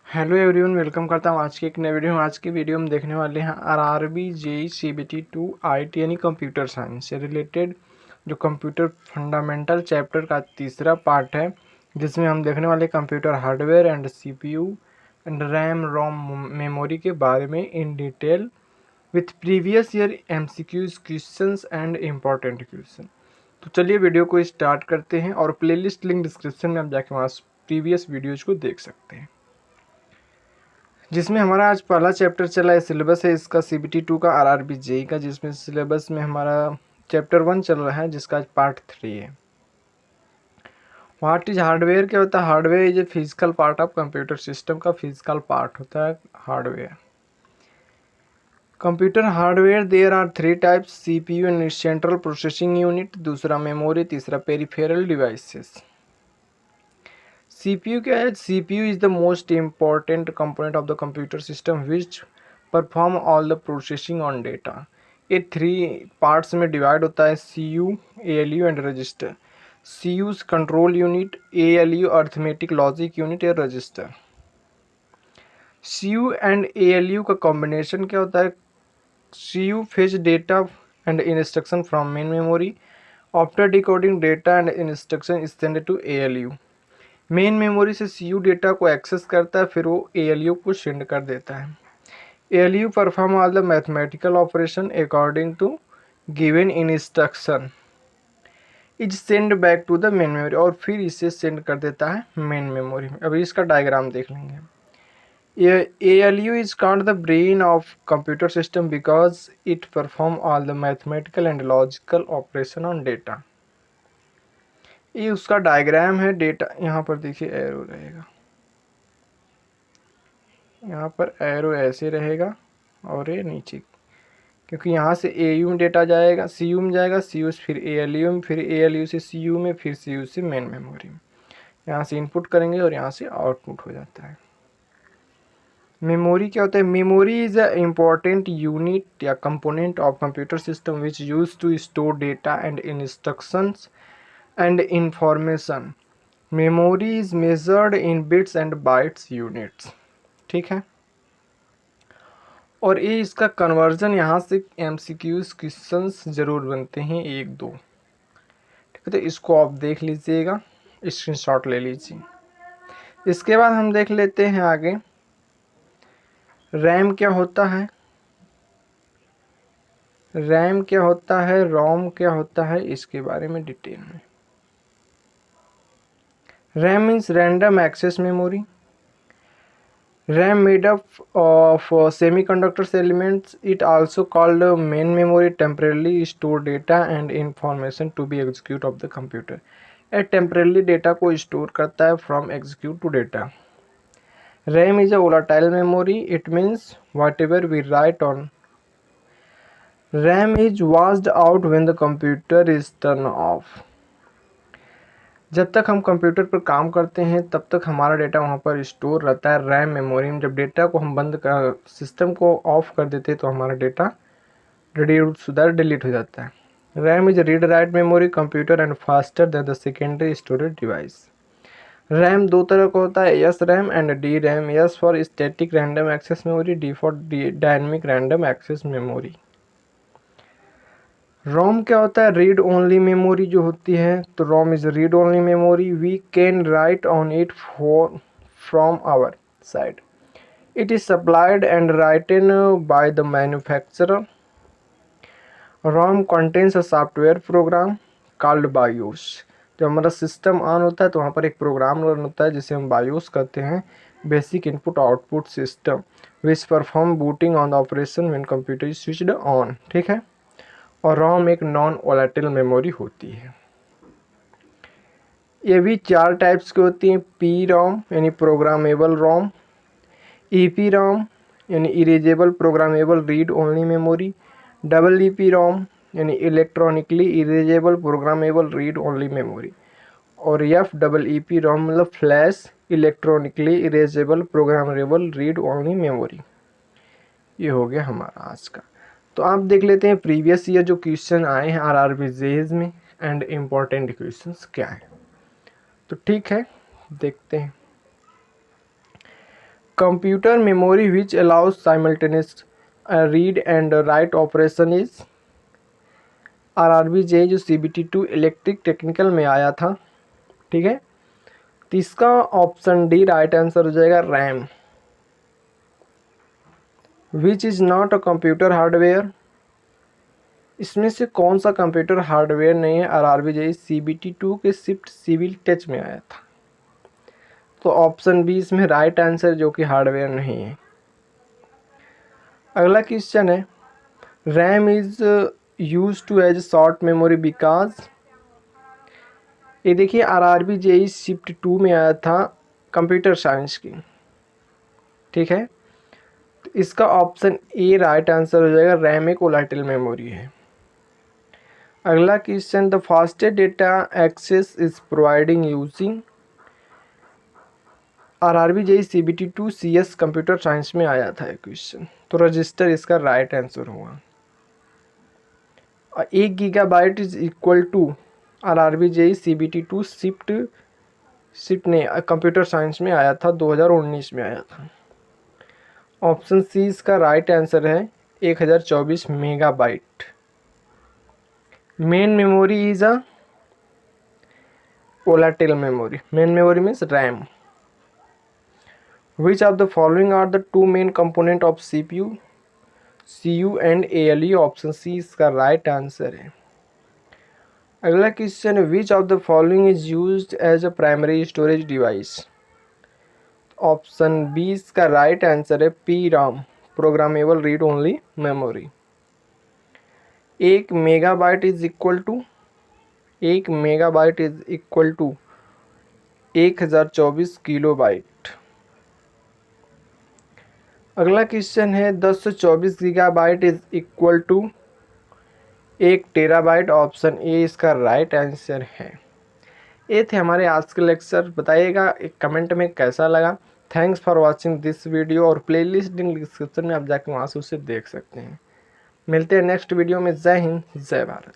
Hello everyone, welcome करता हूँ आज की एक नई वीडियो में। आज की वीडियो में देखने वाले हैं आरआरबी जेई सीबीटी 2 आईटी यानी कंप्यूटर साइंस से रिलेटेड जो कंप्यूटर फंडामेंटल चैप्टर का तीसरा पार्ट है, जिसमें हम देखने वाले computer hardware and CPU and RAM ROM memory के बारे में in detail with previous year MCQs questions and important question. तो चलिए वीडियो को स्टार्ट करते हैं और प्लेलिस्ट लिंक डिस्क्रिप्शन में आप जाके वहाँ प्रीवियस वीडियोज को देख सकते हैं, जिसमें हमारा आज पहला चैप्टर चला है। सिलेबस है इसका सीबीटी 2 का आरआरबी जेई का, जिसमें सिलेबस में हमारा चैप्टर 1 चल रहा है, जिसका आज पार्ट 3 है। What is hardware? क्या होता है hardware? Is a physical part of computer system का फिजिकल पार्ट होता है hardware. Computer hardware there are 3 types, CPU and central processing unit, दूसरा मेमोरी, तीसरा पेरिफेरल डिवाइसेस। CPU क्या है? CPU is the most important component of the computer system which perform all the processing on data। ये 3 parts में divide होता है, CU, ALU and register. CU control unit, ALU arithmetic logic unit या register. CU and ALU का combination क्या होता है? CU fetch data and instruction from main memory. After decoding data and instruction is sent to ALU। Main memory से CU data को access करता है, फिर वो एएलयू को सेंड कर देता है। ALU perform all the mathematical operation according to given instruction is send back to the main memory, और फिर इसे सेंड कर देता है मेन मेमोरी में। अभी इसका डायग्राम देख लेंगे। ALU is called the brain of computer system because it perform all the mathematical and logical operation on data. ये उसका डायग्राम है। डेटा यहाँ पर देखिए एरो रहेगा, यहाँ पर एरो ऐसे रहेगा और ये नीचे, क्योंकि यहाँ से एयू में डेटा जाएगा, सीयू में जाएगा, सीयू से फिर एएलयू में, फिर एएलयू से सीयू में, फिर सीयू से मेन मेमोरी में। यहाँ से इनपुट करेंगे और यहाँ से आउटपुट हो जाता है। मेमोरी क्या होता है? Memory is a important unit या component of computer system which use to store data and instructions and information. Memory is measured in bits and bytes units. ठीक है, और ये इसका कन्वर्जन यहाँ से एमसीक्यूज क्वेश्चंस जरूर बनते हैं, 1-2। ठीक है, तो इसको आप देख लीजिएगा, स्क्रीनशॉट ले लीजिए। इसके बाद हम देख लेते हैं आगे रैम क्या होता है, रैम क्या होता है, रोम क्या होता है, इसके बारे में डिटेल में। RAM means random access memory. RAM made up of semiconductor elements. It also called main memory temporarily store data and information to be execute of the computer. ये temporarily data को store करता है from execute to data. RAM is a volatile memory. It means whatever we write on RAM is washed out when the computer is turned off। जब तक हम computer पर काम करते हैं तब तक हमारा डेटा वहाँ पर स्टोर रहता है रैम मेमोरी में। जब डेटा को हम बंद कर सिस्टम को ऑफ कर देते हैं तो हमारा डेटा डिलीट हो जाता है। RAM is read write memory computer and faster than the secondary storage device. RAM 2 तरह का होता है, S RAM and D RAM. S for static random access memory, D for dynamic random access memory. ROM क्या होता है? Read only memory जो होती है, तो ROM is read only memory. We can write on it from our side. It is supplied and written by the manufacturer. ROM contains a software program called BIOS. जब हमारा system on होता है तो वहाँ पर एक प्रोग्राम रन होता है जिसे हम बायोस कहते हैं, basic input output system, which perform booting on the operation when computer is switched on. ठीक है, और रोम एक नॉन वोलेटाइल मेमोरी होती है। ये भी 4 टाइप्स की होती हैं, पी रोम यानी प्रोग्रामेबल रोम, ईपी रोम यानी erasable programmable read only memory, double EP ROM यानी electronically erasable programmable read only memory, और एफ डबल ईपी रोम मतलब flash electronically erasable programmable read only memory. ये हो गया हमारा आज का। तो आप देख लेते हैं प्रीवियस ईयर जो क्वेश्चन आए हैं आरआरबी जेईई में एंड इम्पोर्टेंट क्वेश्चंस क्या है। तो ठीक है, देखते हैं। Computer memory which allows simultaneous read and write operation is RRBJ जो CBT2 इलेक्ट्रिक टेक्निकल में आया था, ठीक है। तो इसका ऑप्शन डी राइट आंसर हो जाएगा RAM. Which is not a computer hardware, इसमें से कौन सा कंप्यूटर हार्डवेयर नहीं है RRBJ CBT2 के शिफ्ट सिविल टच में आया था। तो ऑप्शन बी इसमें राइट आंसर जो कि हार्डवेयर नहीं है। अगला क्वेश्चन है RAM is use to as short memory because, ये देखिए RRBJ शिफ्ट 2 में आया था कंप्यूटर साइंस की, ठीक है। तो इसका ऑप्शन ए राइट आंसर हो जाएगा, रैम एक वोलेटाइल मेमोरी है। अगला question the fastest data access is providing using RRBJ CBT2 CS computer science में आया था क्वेश्चन, तो रजिस्टर इसका राइट आंसर होगा। 1 gigabyte is equal to RRBJ CBT2 shift ने कंप्यूटर साइंस में आया था, 2019 में आया था। ऑप्शन सी इसका राइट आंसर है 1024 megabyte. Main memory is a volatile memory, main memory means RAM. Which of the following are the two main component of CPU, CU and ALE? Option C इसका right answer है। अगला question है which of the following is used as a primary storage device. Option B इसका right answer है PROM, programmable read only memory. 1 megabyte is equal to 1024 kilobyte. अगला question है 1024 gigabyte is equal to 1 terabyte. Option A इसका right answer है। ये थे हमारे आज के लेक्चर। बताइएगा एक कमेंट में कैसा लगा। Thanks for watching this video, और प्लेलिस्ट लिंक डिस्क्रिप्शन में आप जाकर वहाँ से उसे देख सकते हैं। मिलते हैं नेक्स्ट वीडियो में। जय हिंद, जय भारत।